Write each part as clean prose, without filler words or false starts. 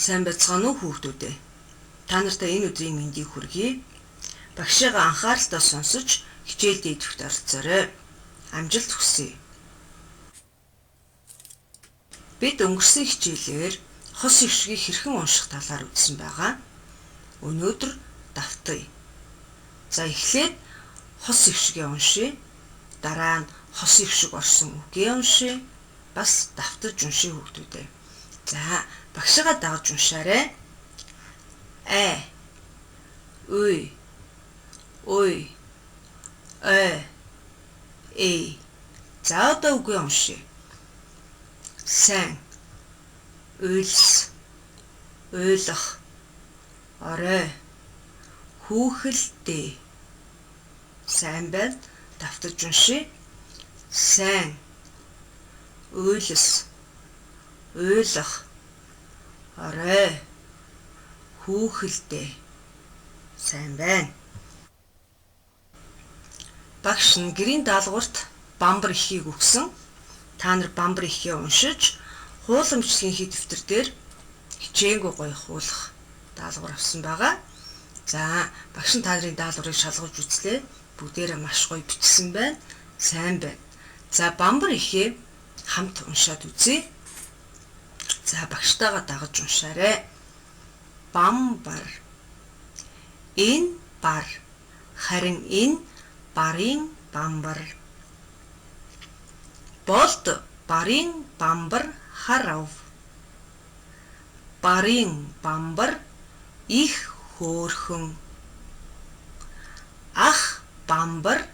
Сайн байцгаана уу хүүхдүүдээ. Та нартай энэ өдрийн мэндийг хүргэе. Багшаагаа анхааралтай сонсож хичээл дийдэвхт оролцоорой. Амжилт хүсье. Бид өнгөрсөн хичээлээр хос ишгийг хэрхэн унших талаар үзсэн байгаа. Өнөөдөр давтъя. За эхлээд хос ишгээ уншия. Дараа нь хос ишг орсон үгээ уншия. Бас давтаж уншия хүүхдүүдээ. За багшаагаа дагаж уншаарай. Үй, За одоо үгээ уншия. Сайн, уйлс, уйлах, орой, хүүхэлдээ. Сайн байна. Давтаж уншия. Сайн, уйлс, уйлах, орой, хүүхэлдээ. Сайн байна. Багш нь гэрийн даалгаварт бамбар ихийг өгсөн. Та нар бамбар ихээ уншиж, хууламжлалын дэвтэр дээр хичээнгүй гоё хуулах даалгавар авсан байгаа. За багш нь та нарын даалгаврыг шалгуулж үзлээ. Бүгдээрээ маш гоё бичсэн байна. Сайн байна. За бамбар ихээ хамт уншаад үзье. За багштайгаа дагаж уншаарай. Бамбар. Энэ бар. Харин энэ барын бамбар. Болд барын бамбар харав. Барын бамбар их хөөрхөн. Ах бамбар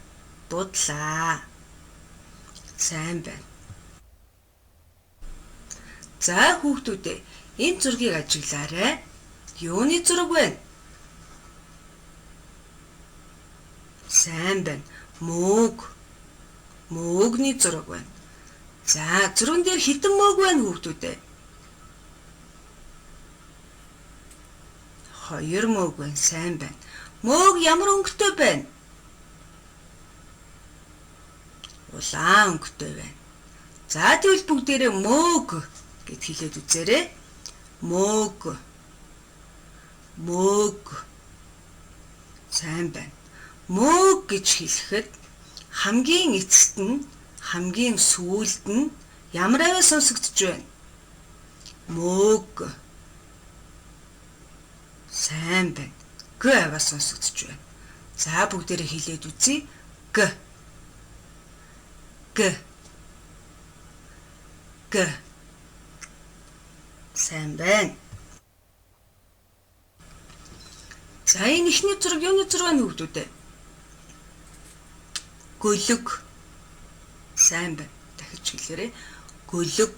дудлаа. Сайн байна. За хүүхдүүдээ энэ зургийг ажиглаарай. Юуны зураг вэ? Сайн байна. Мөөгийн зураг байна. За зурган дээр хэдэн мөөг байна хүүхдүүдээ? 2 мөөг байна. Сайн байна. Мөөг ямар өнгөтэй байна? Улаан өнгөтэй байна. За тэгвэл бүгдээрээ мөөг гэд хэлээд үзээрэй. Мөөг. Сайн байна. Мөөг гэж хэлэхэд хамгийн эцэст нь, хамгийн сүүлд нь ямар аваа сонсогдож байна? Мөөг. Сайн байна. Г аваа сонсогдож байна. За бүгдээрээ хэлээд үзье. Г. Сайн байна. За энэ ихний зураг юуны зураг вэ хүүхдүүдээ? Гөлөг. Сайн байна. Дахиж хэлээрэй. Гөлөг.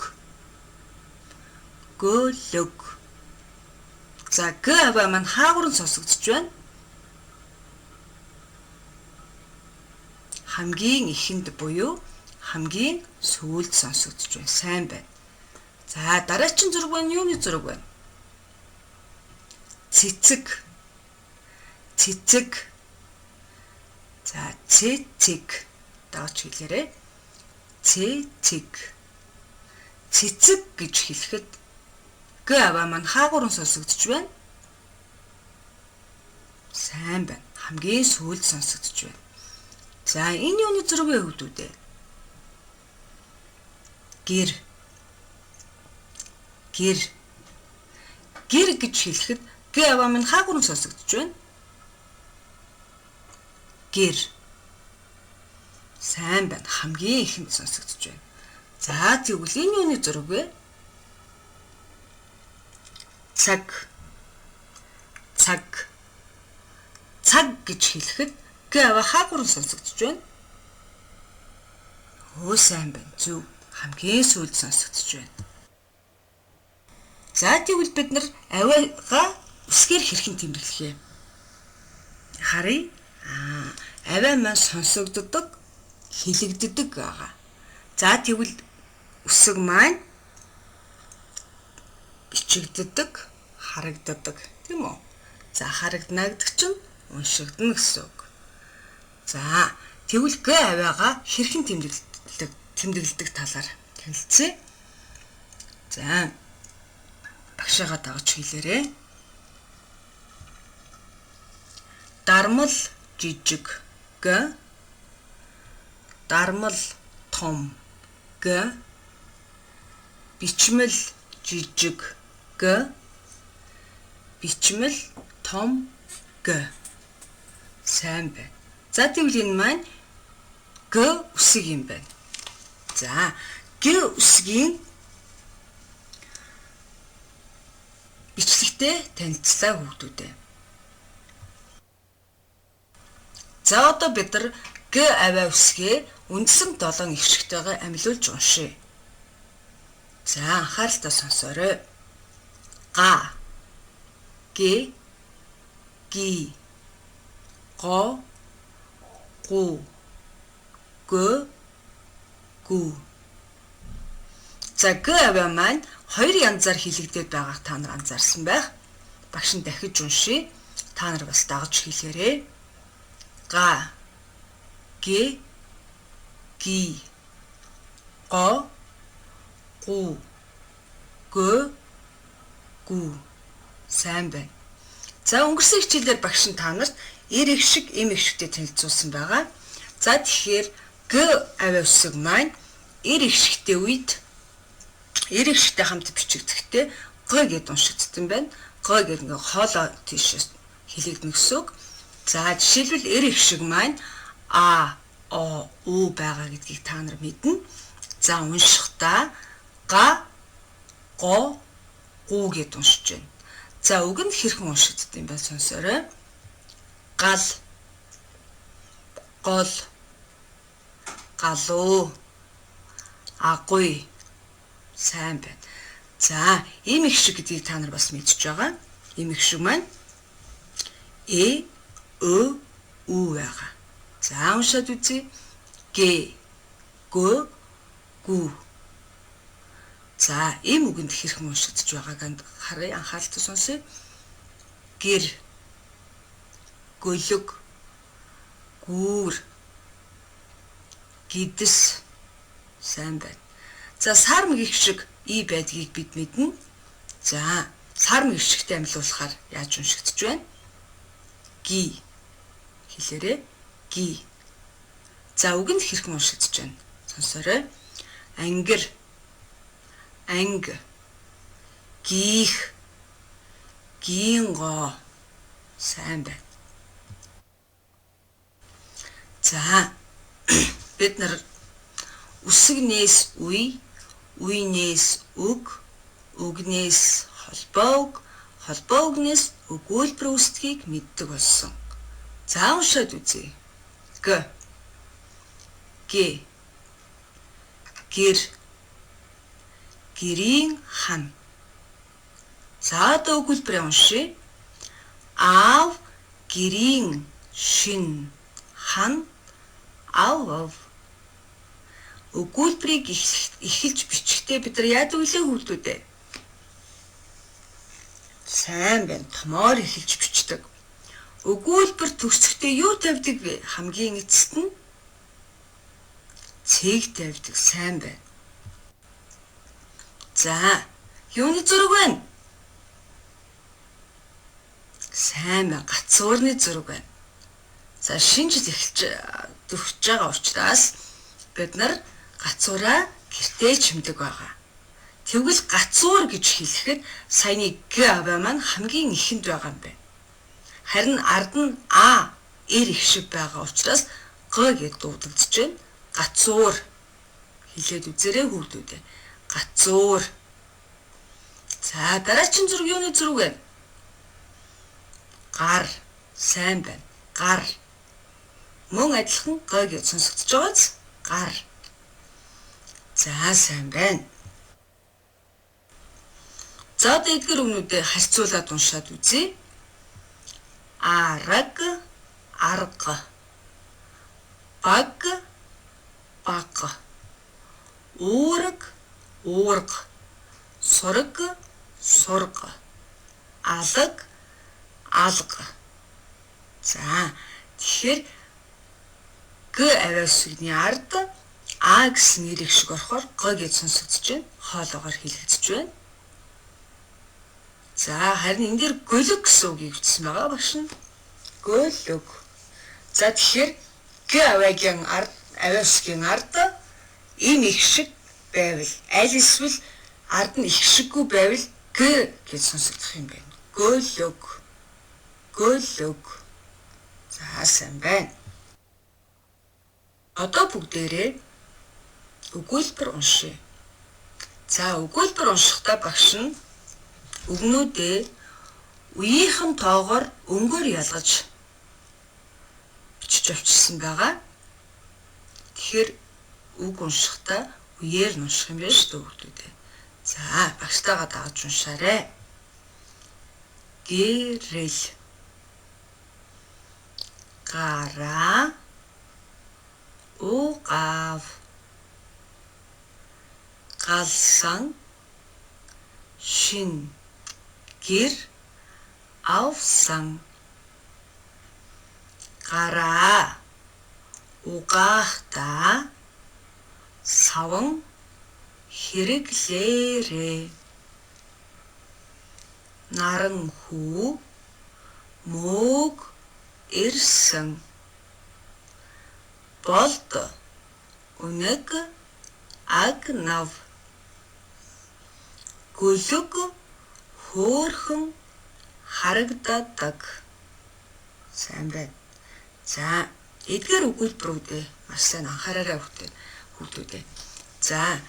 За г аваа маань хаагур сонсогдож байна. Хамгийн ихэнд буюу хамгийн сүүлд сонсогдож байна. Сайн байна. За дараагийн зураг байна. Юуны зураг байна? Цэцэг. За цэцэг. Дааж хэлээрэй. Цэцэг гэж хэлэхэд г аваа маань хаагур сонсогдож байна. Сайн байна. Хамгийн сүүлд сонсогдож байна. За энэ юуны зураг вэ хүүхдүүдээ? Гэр гэж хэлэхэд г аваа маань хаагур сонсогдож байна. Гэр. Сайн байна. Хамгийн ихэнд сонсогдож байна. За тэгвэл энэ юуны зураг вэ? Цаг гэж хэлэхэд г аваа хаагур сонсогдож байна. Сайн байна. Зөв. Хамгийн сүүлд сонсогдож байна. За тэгвэл бид нар аваагаа үсгээр хэрхэн тэмдэглэх вэ? Харъя. Аваа маань сонсогддог, хэлэгддэг байгаа. За тэгвэл үсэг маань бичигддэг, харагддаг, тийм үү? За харагдана гэдэг чинь уншигдана гэсэн үг. За тэгвэл г аваагаа хэрхэн тэмдэглэдэг талаар танилцъя. За Багшаагаа дагаж хэлээрэй. Дармал жижиг г, дармал том г, бичмэл жижиг г, бичмэл том г. Сайн байна. За тэгвэл энэ маань г үсэг юм байна. За г үсгийн бичлэгтэй танилцлаа хүүхдүүдээ. За одоо бид нар г аваа үсгээ үндсэн 7 эгшигтэйгээ амилуулж уншъя. За анхааралтай сонсоорой. Га, г, ги, го, гу, г, гу. За г аваа маань хоёр янзаар хэлэгдээд байгааг та нар анзаарсан байх. Багш нь дахиж уншъя. Та нар бас дагаж хэлээрэй. Га, г, ги, го, гу, г, гу. Сайн байна. За өнгөрсөн хичээлээр багш нь та нарт эр их шиг эм их шигтэй танилцуулсан байгаа. За тэгэхээр г аваа үсэг маань эр их шигтэй үед эр их шигтэй хамт бичигдэхдээ г гэд уншигдсан байна. Г гэдэг ингээ хоолоо тийшээс хэлэгдэнэ гэсэн үг. За жишээлбэл эр их шиг маань а, о, у байгаа гэдгийг та нар мэднэ. За уншихдаа га, го, гу гэд уншиж байна. За үг нь хэрхэн уншигддаг юм бэ сонсоорой. Гал, гол, галуу, агуй. Сайн байна. За эм их шиг гэдгийг та нар бас мэдчихэж байгаа. Эм их шиг маань э, ө, у байгаа. За уншаад үзье. Г, г, гу. За эм үгэнд хэрхэн уншигдж байгааг харъя, анхааралтай сонсъё. Гэр, гөлөг, гүүр, гидэс. Сайн байна. За сармаг их шиг и байдгийг бид мэднэ. За сармаг их шигтэй амилуулахаар яаж уншигдж байна? Ги. Хэлээрэй. Ги. За үгэнд хэрхэн уншигдж байна? Сонсоорой. Ангир, анги, гих, гинго. Сайн байна. За бид нар үсгнээс үе, үенээс үг, үгнээс холбоо үг, холбоо үгнээс өгүүлбэр үүсдгийг мэддэг болсон. За уншаад үзье. Г, г, гэр, гэрийн хан. За одоо өгүүлбэрээ уншъя. Аав, гэрийн шин, хан, ав. Өгүүлбэрийг эхэлж бичихдээ бид нар яадаг үлээ хүүхдүүдээ? Сайн байна. Томоор эхэлж бичдэг. Өгүүлбэр төгсөхдөө юу тавьдаг вэ? Хамгийн эцэст нь цэг тавьдаг. Сайн байна. За, юуны зураг байна? Сайн байна. Гацуурны зураг байна. За, шинэ жил эхэлж дөрвж байгаа учраас бид нар гацуураа гэртээ чимдэг байгаа. Тэгвэл гацуур гэж хэлэхэд саяны г аваа маань хамгийн ихэнд байгаа юм байна. Харин ард нь а, эр их шиг байгаа учраас г гэж дуудагдж байна. Гацуур. Хэлээд үзээрэй хүүхдүүдээ. Гацуур. За дараагийн зураг юуны зураг вэ? Гар. Сайн байна. Гар. Мөн адилхан г гэж сонсогдож байгааз гар. За сайн байна. За одоо эдгээр үгнүүдээ харьцуулаад уншаад үзье. Араг, арга. Баг, баг. Уураг, уурга. Сураг, сурга. Алаг, алга. За тэгэхээр г аваа үсгийн ард а гэсэн нэр их шиг орохоор г гэж сонсогдож байна. Хоолоогоор хэлэгдэж байна. За харин энэ дэр гөлөг гэсэн үгийг бичсэн байгаа багш нь. Гөлөг. За тэгэхээр г авиагийн ард авиасгийн ард энэ их шиг байвал аль эсвэл ард нь их шиггүй байвал г гэж сонсогдох юм байна. Гөлөг. Гөлөг. За сайн байна. Одоо бүгдээрээ өгүүлбэр уншъя. За өгүүлбэр уншихдаа багш нь үгнүүдээ үеийнхэн тоогоор өнгөөр ялгаж бичиж авчирсан байгаа. Тэгэхээр үг уншихдаа үеэр нь унших юм байна шүү дээ хүүхдүүдээ. За багштайгаа дааж уншаарай. Гэрэл. Гараа. Угав. Галсан. Шин. Гэр. Авсан. Гараа. Угаахтаа саван хэрэглээрээ. Наран хүү мөөг ирсэн. Болд өнөг агнав. Гөлөг хөөрхөн харагдадаг. Сайн байна. За эдгээр өгүүлбэрүүдээ маш сайн анхаараарай хүүхдүүдээ. За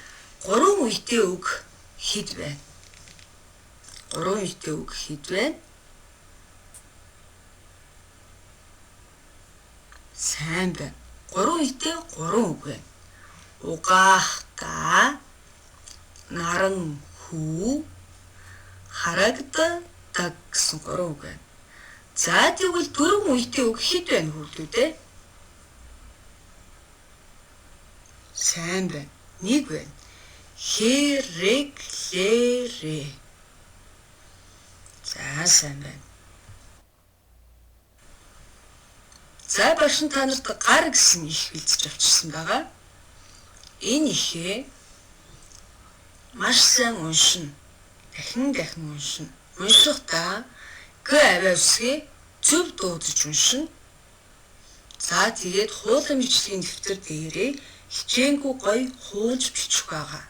3 үетэй үг хэд байна? 3 үетэй үг хэд байна? Сайн байна. 3 үетэй 3 үг байна. Угаахтаа, наран хүү, харагдадаг гэсэн 3 үг байна. За тэгвэл 4 үетэй үг хэд байна хүүхдүүдээ? Сайн байна. 1 байна. Хэрэглээрээ. За сайн байна. За багш та нарт гар гэсэн их бэлдэж авчирсан байгаа. Энэ ихээ маш сайн уншина. Дахин уншина. Уншихдаа г авиа үсгээ зөв дуудаж уншина. За тэгээд хуулийн бичлэгийн дэвтэр дээрээ хичээнгүй гоё хуулж бичих байгаа.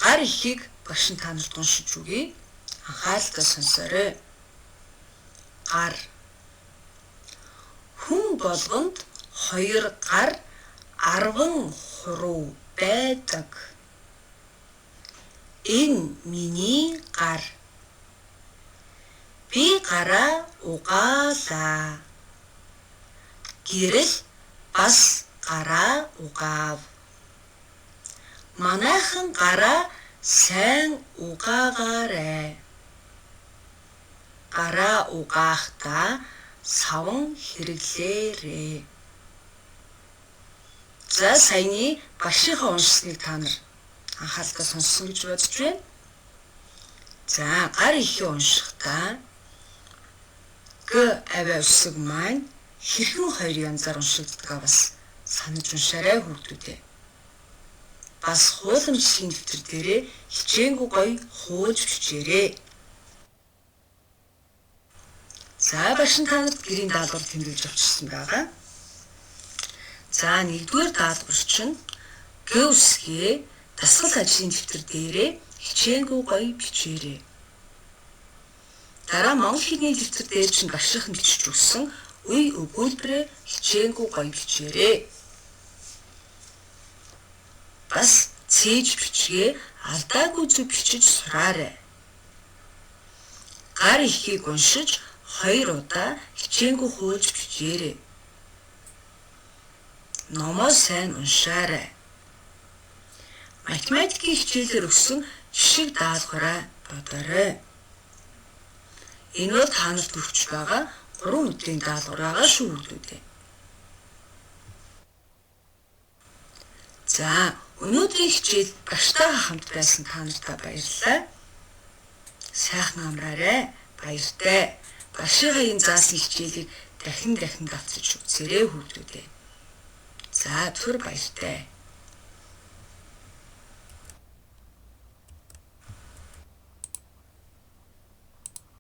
Гар ихийг багш та нарт уншиж үгэй. Анхааралтай сонсоорой. Гар. Хүн болгонд 2 гар 10 хуруу байдаг. Энэ миний гар. Би гараа угаалаа. Гэрэл бас гараа угаав. Манайхан гараа сайн угаагаарай. Гараа угаахтаа саван хэрэглээрээ. За саяны багшийнхаа уншсныг та нар анхааралтай сонссон гэж бодож байна. За гар ихээ уншихдаа г авиа үсэг маань хэрхэн 2 янзаар уншигддаг бас санаж уншаарай хүүхдүүдээ. Бас хуулийн бичлэгийн дэвтэр дээрээ хичээнгүй гоё хуулж бичээрэй. За багш та нарт гэрийн даалгавар тэмдэглэж авчирсан байгаа. За 1-р даалгавар чинь г үсгээ дасгал ажлын дэвтэр дээрээ хичээнгүй гоё бичээрэй. Дараа монгол хэлний дэвтэр дээр чинь багшийнхан бичиж өгсөн үе өгүүлбэрээ хичээнгүй гоё бичээрэй. Бас цээж бичгээ алдаагүй зөв бичиж сураарай. Гар ихийг уншиж 2 удаа хичээнгүй хуулж бичээрэй. Номоо сайн уншаарай. Математикийн хичээлээр өгсөн жишиг даалгавраа бодоорой. Энэ бол та нарт өгч байгаа 3 өдрийн даалгавар байгаа шүү хүүхдүүдээ. За өнөөдрийн хичээл багштайгаа хамт байсан та нартай баярлалаа. Сайхан амраарай. Баяртай. Багшийнхаа энэ заасан хичээлийг дахин давтаж үзээрэй хүүхдүүдээ. За түр баяртай.